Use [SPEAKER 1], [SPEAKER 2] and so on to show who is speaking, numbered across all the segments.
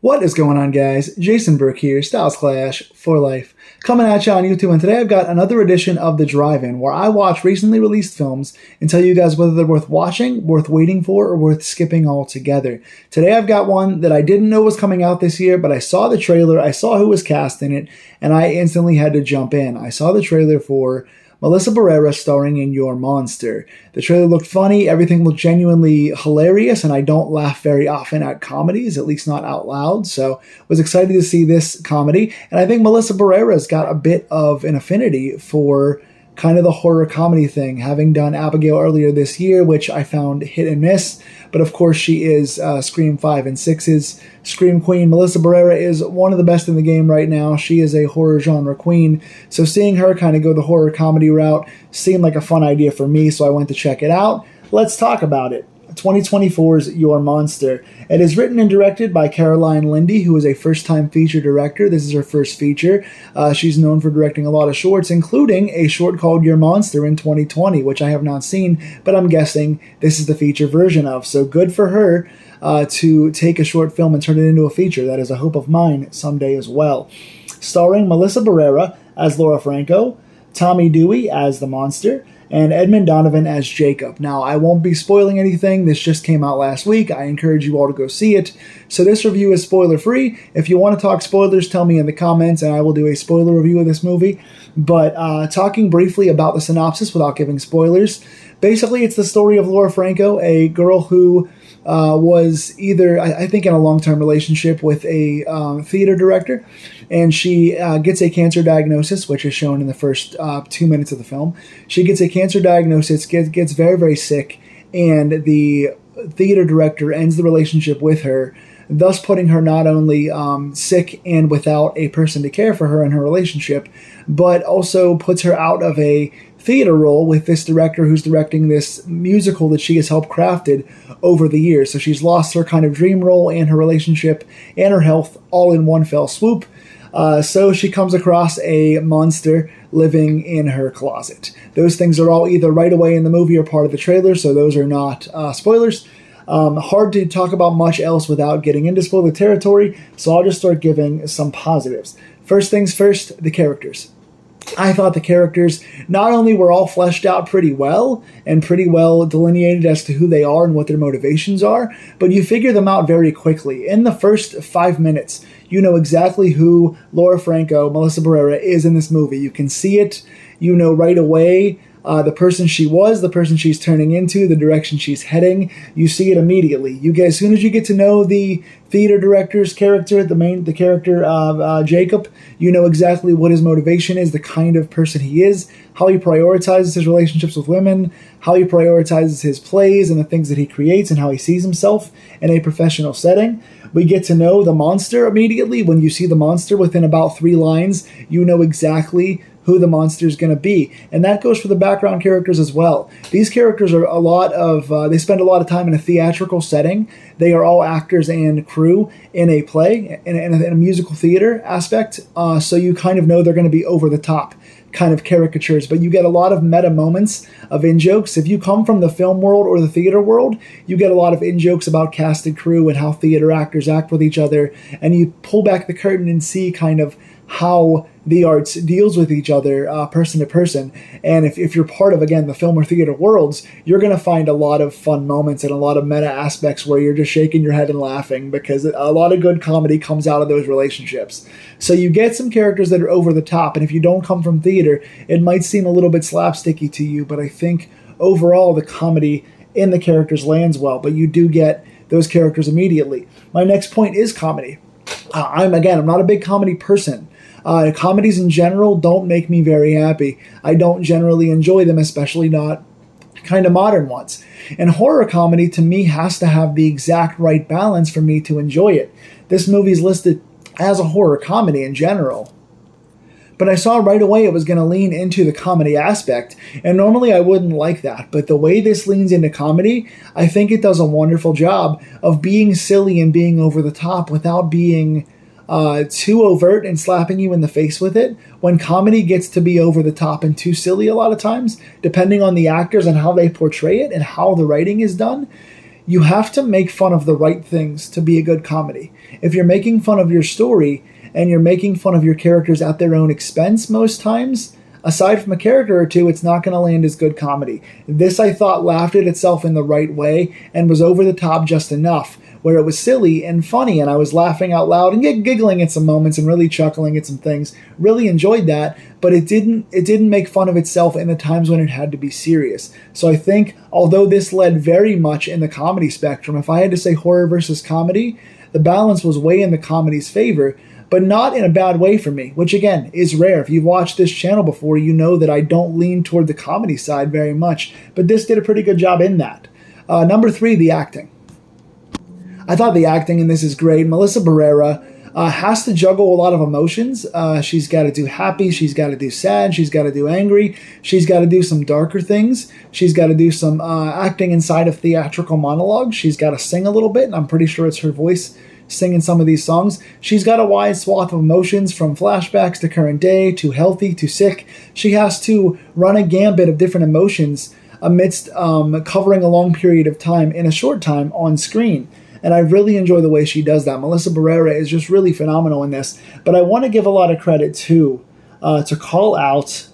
[SPEAKER 1] What is going on, guys? Jason Burke here, Styles Clash for Life, coming at you on YouTube. And today I've got another edition of The Drive-In, where I watch recently released films and tell you guys whether they're worth watching, worth waiting for, or worth skipping altogether. Today I've got one that I didn't know was coming out this year, but I saw the trailer, I saw who was cast in it, and I instantly had to jump in. I saw the trailer for Melissa Barrera starring in Your Monster. The trailer looked funny, everything looked genuinely hilarious, and I don't laugh very often at comedies, at least not out loud, so was excited to see this comedy. And I think Melissa Barrera's got a bit of an affinity for kind of the horror comedy thing, having done Abigail earlier this year, which I found hit and miss. But of course, she is Scream 5 and 6's Scream Queen. Melissa Barrera is one of the best in the game right now. She is a horror genre queen. So seeing her kind of go the horror comedy route seemed like a fun idea for me, so I went to check it out. Let's talk about it. 2024's Your Monster. It is written and directed by Caroline Lindy, who is a first-time feature director. This is her first feature. She's known for directing a lot of shorts, including a short called Your Monster in 2020, which I have not seen, but I'm guessing this is the feature version of. So good for her to take a short film and turn it into a feature. That is a hope of mine someday as well. Starring Melissa Barrera as Laura Franco, Tommy Dewey as the monster, and Edmund Donovan as Jacob. Now, I won't be spoiling anything. This just came out last week. I encourage you all to go see it. So this review is spoiler-free. If you want to talk spoilers, tell me in the comments, and I will do a spoiler review of this movie. But talking briefly about the synopsis without giving spoilers, basically it's the story of Laura Franco, a girl who was either, I think, in a long-term relationship with a theater director, and she gets a cancer diagnosis, which is shown in the first 2 minutes of the film. She gets a cancer diagnosis, gets very, very sick, and the theater director ends the relationship with her, thus putting her not only sick and without a person to care for her in her relationship, but also puts her out of a theater role with this director who's directing this musical that she has helped crafted over the years. So she's lost her kind of dream role and her relationship and her health all in one fell swoop. So she comes across a monster living in her closet. Those things are all either right away in the movie or part of the trailer, so those are not spoilers. Hard to talk about much else without getting into spoiler territory, so I'll just start giving some positives. First things first, the characters. I thought the characters not only were all fleshed out pretty well and pretty well delineated as to who they are and what their motivations are, but you figure them out very quickly. In the first 5 minutes, you know exactly who Laura Franco, Melissa Barrera, is in this movie. You can see it. You know right away the person she was, the person she's turning into, the direction she's heading. You see it immediately. You get, as soon as you get to know the theater director's character, the character of Jacob, you know exactly what his motivation is, the kind of person he is, how he prioritizes his relationships with women, how he prioritizes his plays and the things that he creates, and how he sees himself in a professional setting. We get to know the monster immediately. When you see the monster within about 3 lines, you know exactly who the monster is going to be. And that goes for the background characters as well. These characters are they spend a lot of time in a theatrical setting. They are all actors and crew in a play, in a musical theater aspect. So you kind of know they're going to be over the top kind of caricatures, but you get a lot of meta moments of in-jokes. If you come from the film world or the theater world, you get a lot of in-jokes about cast and crew and how theater actors act with each other, and you pull back the curtain and see kind of how the arts deals with each other person to person. And if you're part of, again, the film or theater worlds, you're going to find a lot of fun moments and a lot of meta aspects where you're just shaking your head and laughing, because a lot of good comedy comes out of those relationships. So you get some characters that are over the top, and if you don't come from theater, it might seem a little bit slapsticky to you, but I think overall the comedy in the characters lands well, but you do get those characters immediately. My next point is comedy. I'm not a big comedy person. Comedies in general don't make me very happy. I don't generally enjoy them, especially not kind of modern ones. And horror comedy, to me, has to have the exact right balance for me to enjoy it. This movie is listed as a horror comedy in general, but I saw right away it was going to lean into the comedy aspect, and normally I wouldn't like that, but the way this leans into comedy, I think it does a wonderful job of being silly and being over the top without being too overt and slapping you in the face with it. When comedy gets to be over the top and too silly a lot of times, depending on the actors and how they portray it and how the writing is done, you have to make fun of the right things to be a good comedy. If you're making fun of your story and you're making fun of your characters at their own expense most times, aside from a character or two, it's not going to land as good comedy. This, I thought, laughed at itself in the right way and was over the top just enough, where it was silly and funny, and I was laughing out loud and giggling at some moments and really chuckling at some things. Really enjoyed that, but it didn't make fun of itself in the times when it had to be serious. So I think, although this led very much in the comedy spectrum, if I had to say horror versus comedy, the balance was way in the comedy's favor, but not in a bad way for me, which again is rare. If you've watched this channel before, you know that I don't lean toward the comedy side very much, but this did a pretty good job in that. Number 3, the acting. I thought the acting in this is great. Melissa Barrera has to juggle a lot of emotions. She's got to do happy, she's got to do sad, she's got to do angry, she's got to do some darker things, she's got to do some acting inside of theatrical monologues, she's got to sing a little bit, and I'm pretty sure it's her voice singing some of these songs. She's got a wide swath of emotions, from flashbacks to current day, to healthy, to sick. She has to run a gambit of different emotions amidst covering a long period of time in a short time on screen. And I really enjoy the way she does that. Melissa Barrera is just really phenomenal in this. But I want to give a lot of credit to call out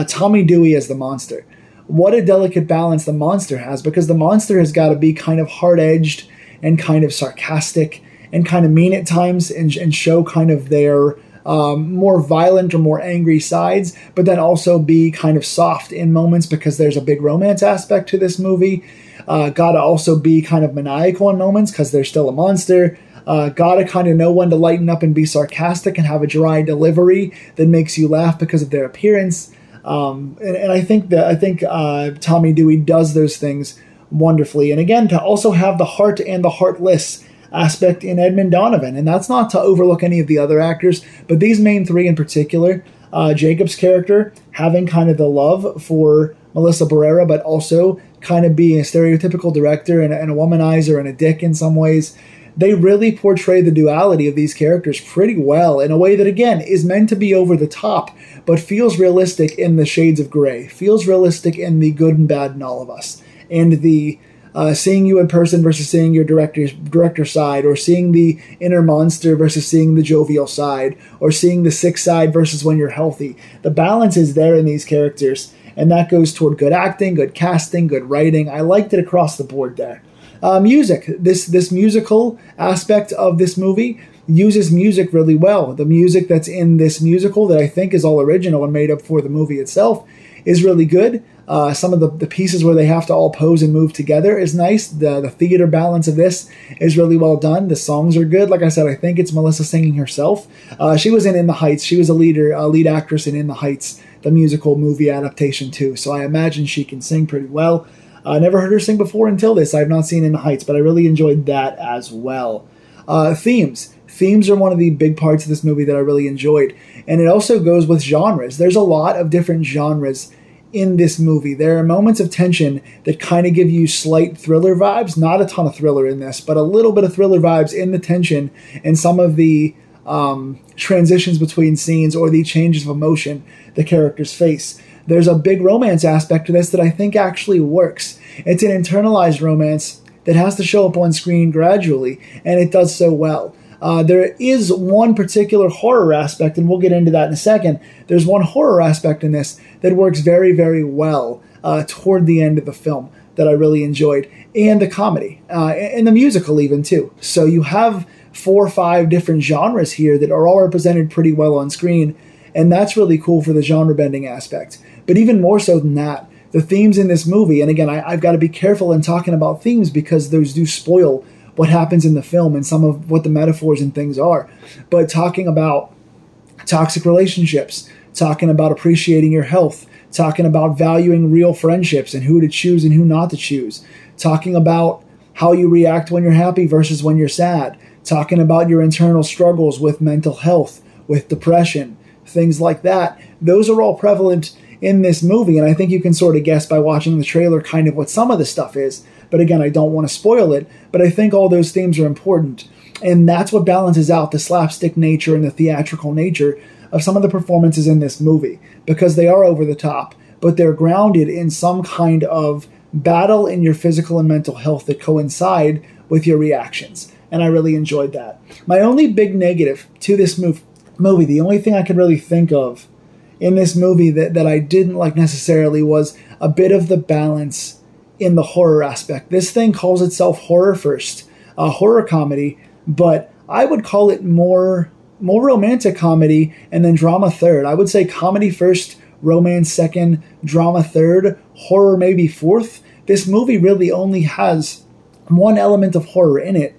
[SPEAKER 1] Tommy Dewey as the monster. What a delicate balance the monster has, because the monster has got to be kind of hard-edged and kind of sarcastic and kind of mean at times, and show kind of their more violent or more angry sides, but then also be kind of soft in moments because there's a big romance aspect to this movie. Gotta also be kind of maniacal in moments because they're still a monster. Gotta kind of know when to lighten up and be sarcastic and have a dry delivery that makes you laugh because of their appearance. And I think Tommy Dewey does those things wonderfully. And again, to also have the heart and the heartless aspect in Edmund Donovan, and that's not to overlook any of the other actors, but these main 3 in particular. Jacob's character having kind of the love for Melissa Barrera, but also kind of being a stereotypical director and a womanizer and a dick in some ways. They really portray the duality of these characters pretty well, in a way that, again, is meant to be over the top, but feels realistic in the shades of gray, feels realistic in the good and bad in all of us, and the seeing you in person versus seeing your director side, or seeing the inner monster versus seeing the jovial side, or seeing the sick side versus when you're healthy. The balance is there in these characters, and that goes toward good acting, good casting, good writing. I liked it across the board there. Music. This musical aspect of this movie uses music really well. The music that's in this musical, that I think is all original and made up for the movie itself, is really good. Some of the pieces where they have to all pose and move together is nice. The theater balance of this is really well done. The songs are good. Like I said, I think it's Melissa singing herself. She was in the Heights. She was a lead actress in the Heights, the musical movie adaptation too. So I imagine she can sing pretty well. I never heard her sing before until this. I've not seen In the Heights, but I really enjoyed that as well. Themes. Themes are one of the big parts of this movie that I really enjoyed. And it also goes with genres. There's a lot of different genres in this movie. There are moments of tension that kind of give you slight thriller vibes. Not a ton of thriller in this, but a little bit of thriller vibes in the tension and some of the transitions between scenes or the changes of emotion the characters face. There's a big romance aspect to this that I think actually works. It's an internalized romance that has to show up on screen gradually, and it does so well. There is one particular horror aspect, and we'll get into that in a second. There's one horror aspect in this that works very, very well toward the end of the film that I really enjoyed, and the comedy, and the musical even too. So you have 4 or 5 different genres here that are all represented pretty well on screen, and that's really cool for the genre bending aspect. But even more so than that, the themes in this movie, and again, I've got to be careful in talking about themes because those do spoil what happens in the film and some of what the metaphors and things are. But talking about toxic relationships, talking about appreciating your health, talking about valuing real friendships and who to choose and who not to choose, talking about how you react when you're happy versus when you're sad, talking about your internal struggles with mental health, with depression, things like that. Those are all prevalent in this movie, and I think you can sort of guess by watching the trailer kind of what some of the stuff is. But again, I don't want to spoil it, but I think all those themes are important. And that's what balances out the slapstick nature and the theatrical nature of some of the performances in this movie, because they are over the top, but they're grounded in some kind of battle in your physical and mental health that coincide with your reactions. And I really enjoyed that. My only big negative to this movie, the only thing I could really think of in this movie that I didn't like necessarily was a bit of the balance in the horror aspect. This thing calls itself horror first, a horror comedy, but I would call it more romantic comedy and then drama third. I would say comedy first, romance second, drama third, horror maybe fourth. This movie really only has one element of horror in it,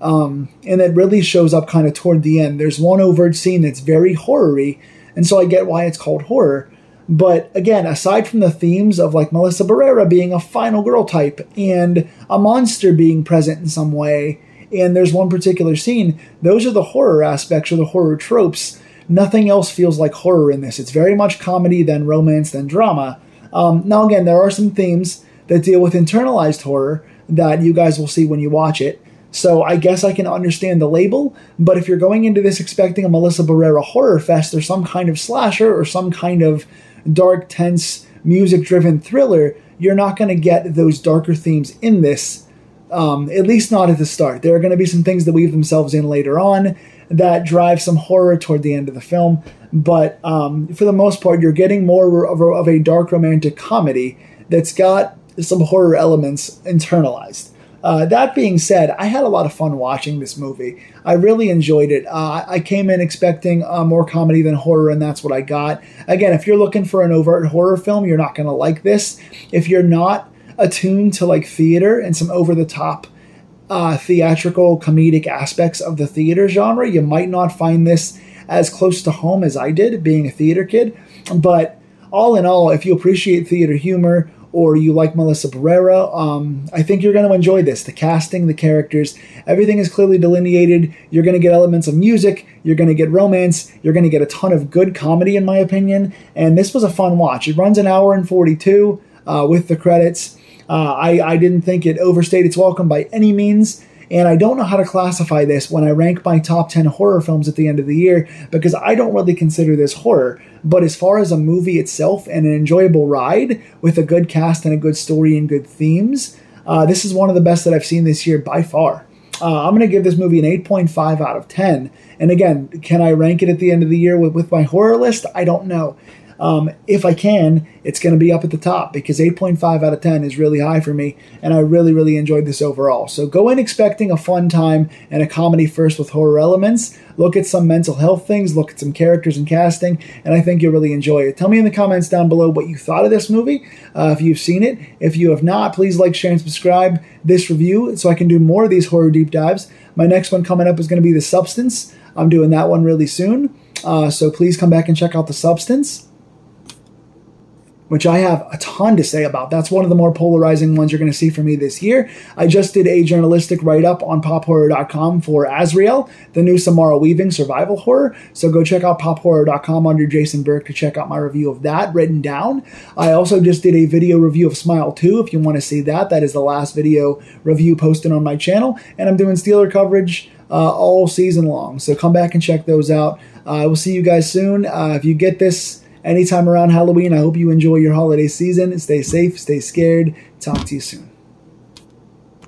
[SPEAKER 1] and it really shows up kind of toward the end. There's one overt scene that's very horror-y, and so I get why it's called horror. But again, aside from the themes of like Melissa Barrera being a final girl type and a monster being present in some way, and there's one particular scene, those are the horror aspects or the horror tropes. Nothing else feels like horror in this. It's very much comedy, then romance, then drama. Now again, there are some themes that deal with internalized horror that you guys will see when you watch it. So I guess I can understand the label, but if you're going into this expecting a Melissa Barrera horror fest or some kind of slasher or some kind of dark, tense, music-driven thriller, you're not going to get those darker themes in this, at least not at the start. There are going to be some things that weave themselves in later on that drive some horror toward the end of the film, but for the most part, you're getting more of a dark romantic comedy that's got some horror elements internalized. That being said, I had a lot of fun watching this movie. I really enjoyed it. I came in expecting more comedy than horror, and that's what I got. Again, if you're looking for an overt horror film, you're not going to like this. If you're not attuned to like theater and some over-the-top theatrical comedic aspects of the theater genre, you might not find this as close to home as I did, being a theater kid. But all in all, if you appreciate theater humor, or you like Melissa Barrera, I think you're going to enjoy this. The casting, the characters, everything is clearly delineated. You're going to get elements of music. You're going to get romance. You're going to get a ton of good comedy, in my opinion. And this was a fun watch. It runs an hour and 42 with the credits. I didn't think it overstayed its welcome by any means. And I don't know how to classify this when I rank my top 10 horror films at the end of the year, because I don't really consider this horror. But as far as a movie itself and an enjoyable ride with a good cast and a good story and good themes, this is one of the best that I've seen this year by far. I'm going to give this movie an 8.5 out of 10. And again, can I rank it at the end of the year with my horror list? I don't know. If I can, it's going to be up at the top because 8.5 out of 10 is really high for me, and I really, really enjoyed this overall. So go in expecting a fun time and a comedy first with horror elements. Look at some mental health things, look at some characters and casting, and I think you'll really enjoy it. Tell me in the comments down below what you thought of this movie, if you've seen it. If you have not, please like, share, and subscribe this review so I can do more of these horror deep dives. My next one coming up is going to be The Substance. I'm doing that one really soon, so please come back and check out The Substance, which I have a ton to say about. That's one of the more polarizing ones you're going to see from me this year. I just did a journalistic write-up on pophorror.com for Azrael, the new Samara Weaving survival horror. So go check out pophorror.com under Jason Burke to check out my review of that written down. I also just did a video review of Smile 2 if you want to see that. That is the last video review posted on my channel. And I'm doing Steeler coverage all season long. So come back and check those out. I will see you guys soon. If you get this anytime around Halloween, I hope you enjoy your holiday season. Stay safe, stay scared. Talk to you soon.